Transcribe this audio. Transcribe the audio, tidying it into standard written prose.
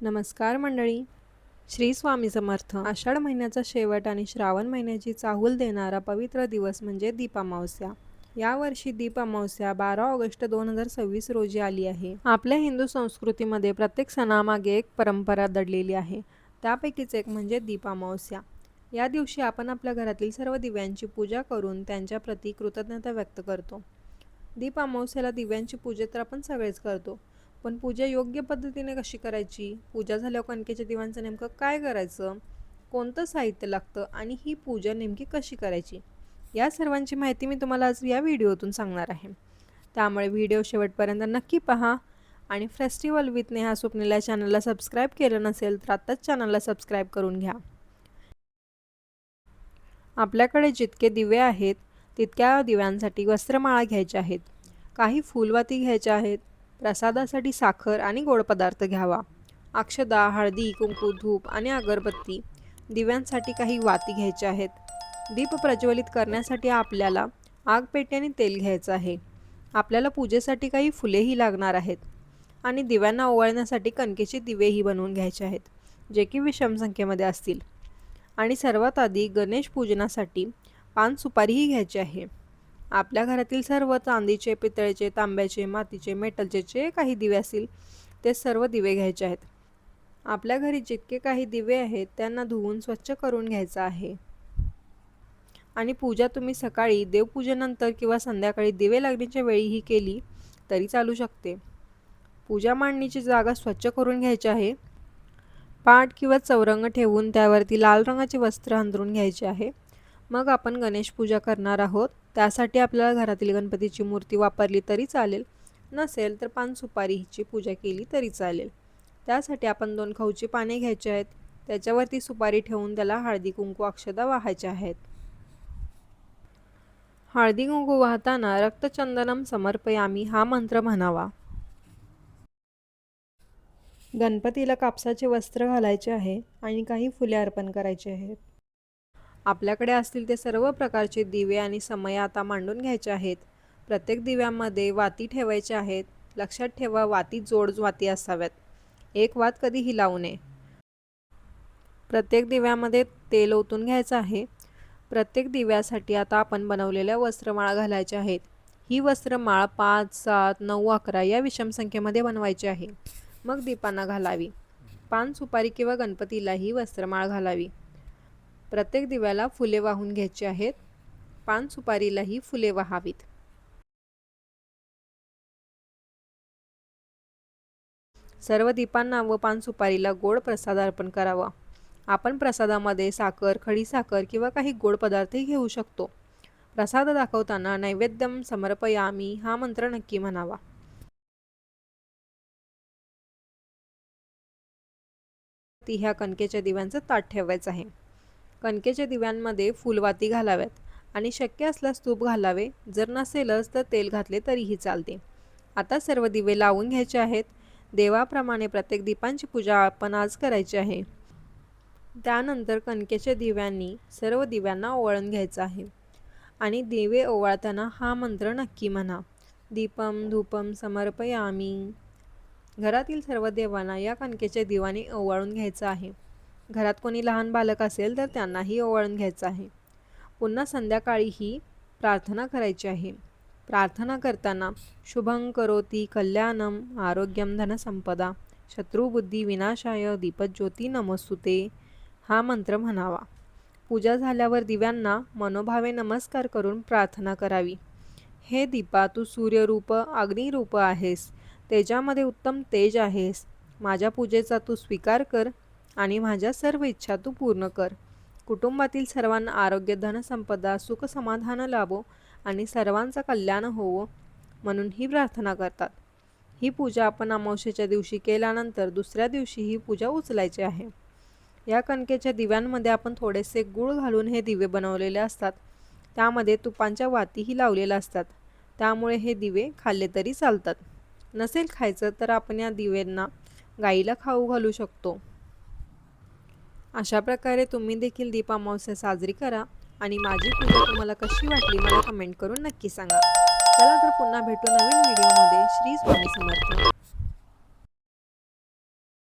नमस्कार मंडळी. श्री स्वामी समर्थ. आषाढ महिन्याचा शेवट आणि श्रावण महिन्याची चाहूल देणारा पवित्र दिवस म्हणजे दीप अमावस्या. यावर्षी दीप अमावस्या 12 ऑगस्ट 2026 रोजी आली आहे. आपल्या हिंदू संस्कृतीमध्ये प्रत्येक सणामागे एक परंपरा दडलेली आहे. त्यापैकीच एक म्हणजे दीप अमावस्या. या दिवशी आपण आपल्या घरातील सर्व दिव्यांची पूजा करून त्यांच्या प्रती कृतज्ञता व्यक्त करतो. दीप अमावस्याला दिव्यांची पूजा तर आपण सगळेच करतो, पण पूजा योग्य पद्धतीने कशी करायची, पूजा झाल्यावर कणकेच्या दिव्यांचं नेमकं काय करायचं, कोणतं साहित्य लागतं आणि ही पूजा नेमकी कशी करायची, या सर्वांची माहिती मी तुम्हाला आज या व्हिडिओतून सांगणार आहे. त्यामुळे व्हिडिओ शेवटपर्यंत नक्की पहा आणि फेस्टिवल विथ नेहा स्वप्नील या चॅनलला सबस्क्राईब केलं नसेल तर आत्ताच चॅनलला सबस्क्राईब करून घ्या. आपल्याकडे जितके दिवे आहेत तितक्या दिव्यांसाठी वस्त्रमाळा घ्यायच्या आहेत, काही फुलवाती घ्यायच्या आहेत, प्रसादासाठी साखर आणि गोड पदार्थ घ्यावा, अक्षदा, हळदी, कुंकू, धूप आणि अगरबत्ती, दिव्यांसाठी काही वाती घ्यायच्या आहेत. दीप प्रज्वलित करण्यासाठी आपल्याला आगपेटी आणि तेल घ्यायचं आहे. आपल्याला पूजेसाठी काही फुलेही लागणार आहेत आणि दिव्यांना ओवाळण्यासाठी कणकेचे दिवेही बनवून घ्यायचे आहेत, जे की विषम संख्येमध्ये असतील. आणि सर्वात आधी गणेश पूजनासाठी पान सुपारीही घ्यायची आहे. आपल्या घरातील सर्व चांदीचे, पितळेचे, तांब्याचे, मातीचे, मेटलचे जे काही दिवे असतील ते सर्व दिवे घ्यायचे आहेत. आपल्या घरी जितके काही दिवे आहेत त्यांना धुवून स्वच्छ करून घ्यायचं आहे. आणि पूजा तुम्ही सकाळी देवपूजेनंतर किंवा संध्याकाळी दिवे लागण्याच्या वेळीही केली तरी चालू शकते. पूजा मांडणीची जागा स्वच्छ करून घ्यायची आहे. पाट किंवा चौरंग ठेवून त्यावरती लाल रंगाचे वस्त्र अंथरून घ्यायचे आहे. मग आपण गणेश पूजा करणार आहोत. त्यासाठी आपल्याला घरातील गणपतीची मूर्ती वापरली तरी चालेल, नसेल तर पान सुपारीची पूजा केली तरी चालेल. त्यासाठी आपण 2 खाऊची पाने घ्यायची आहेत. त्याच्यावरती सुपारी ठेवून त्याला हळदी कुंकू अक्षदा वाहायच्या आहेत. हळदी कुंकू वाहताना रक्तचंदनम समर्पयामी हा मंत्र म्हणावा. गणपतीला कापसाचे वस्त्र घालायचे आहे आणि काही फुले अर्पण करायचे आहेत. आपल्याकडे असतील ते सर्व प्रकारचे दिवे आणि समय आता मांडून घ्यायचे आहेत. प्रत्येक दिव्यामध्ये वाती ठेवायच्या आहेत. लक्षात ठेवा, वाती जोड वाती असाव्यात, एक वात कधीही लावू नये. प्रत्येक दिव्यामध्ये तेल ओतून घ्यायचं आहे. प्रत्येक दिव्यासाठी आता आपण बनवलेल्या वस्त्रमाळा घालायच्या आहेत. ही वस्त्रमाळ 5, 7, 9, 11 या विषम संख्येमध्ये बनवायची आहे. मग दीपांना घालावी. पान सुपारी किंवा गणपतीला ही वस्त्रमाळ घालावी. प्रत्येक दिव्याला फुले वाहून घ्यायची आहेत. पान सुपारीलाही फुले वाहावीत. सर्व दीपांना व पान सुपारीला गोड प्रसाद अर्पण करावा. आपण प्रसादामध्ये साखर, खडीसाखर किंवा काही गोड पदार्थही घेऊ शकतो. प्रसाद दाखवताना नैवेद्यम समर्पयामी हा मंत्र नक्की म्हणावा. ह्या कणकेच्या दिव्यांचं ताट ठेवायचं आहे. कणकेच्या दिव्यांमध्ये फुलवाती घालाव्यात आणि शक्य असल्यास तूप घालावे. जर नसेलच तर तेल घातले तरीही चालते. आता सर्व दिवे लावून घ्यायचे आहेत. देवाप्रमाणे प्रत्येक दीपांची पूजा आपण आज करायची आहे. त्यानंतर कणकेच्या दिव्यांनी सर्व दिव्यांना ओवाळून घ्यायचं आहे आणि दिवे ओवाळताना हा मंत्र नक्की म्हणा. दीपम धूपम समर्पयामी. घरातील सर्व देवांना या कणकेच्या दिव्याने ओवाळून घ्यायचं आहे. घरात कोणी लहान बालक असेल तर त्यांनाही ओवाळून घ्यायचं आहे. पुन्हा संध्याकाळी ही प्रार्थना करायची आहे. प्रार्थना करताना शुभं करोति कल्याणम आरोग्यम धनसंपदा शत्रुबुद्धी विनाशाय दीपज्योती नमोस्तुते हा मंत्र म्हणावा. पूजा झाल्यावर दिव्यांना मनोभावे नमस्कार करून प्रार्थना करावी. हे दीपा, तू सूर्यरूप अग्निरूप आहेस. तेजामध्ये उत्तम तेज आहेस. माझ्या पूजेचा तू स्वीकार कर आणि माझ्या सर्व इच्छा तू पूर्ण कर. कुटुंबातील सर्वांना आरोग्य, धनसंपदा, सुख समाधान लाभो आणि सर्वांचं कल्याण होवो म्हणून ही प्रार्थना करतात. ही पूजा आपण अमावस्येच्या दिवशी केल्यानंतर दुसऱ्या दिवशी ही पूजा उचलायची आहे. या कणकेच्या दिव्यांमध्ये आपण थोडेसे गूळ घालून हे दिवे बनवलेले असतात. त्यामध्ये तुपांच्या वातीही लावलेल्या असतात. त्यामुळे हे दिवे खाल्ले तरी चालतात. नसेल खायचं तर आपण या दिव्यांना गाईला खाऊ घालू शकतो. अशा प्रकारे तुम्ही देखील दीप अमावस्या साजरी करा आणि माझी पूजा तुम्हाला कशी वाटली मला कमेंट करून नक्की सांगा. चला तर पुन्हा भेटू नवीन व्हिडिओमध्ये. श्री स्वामी समर्थ.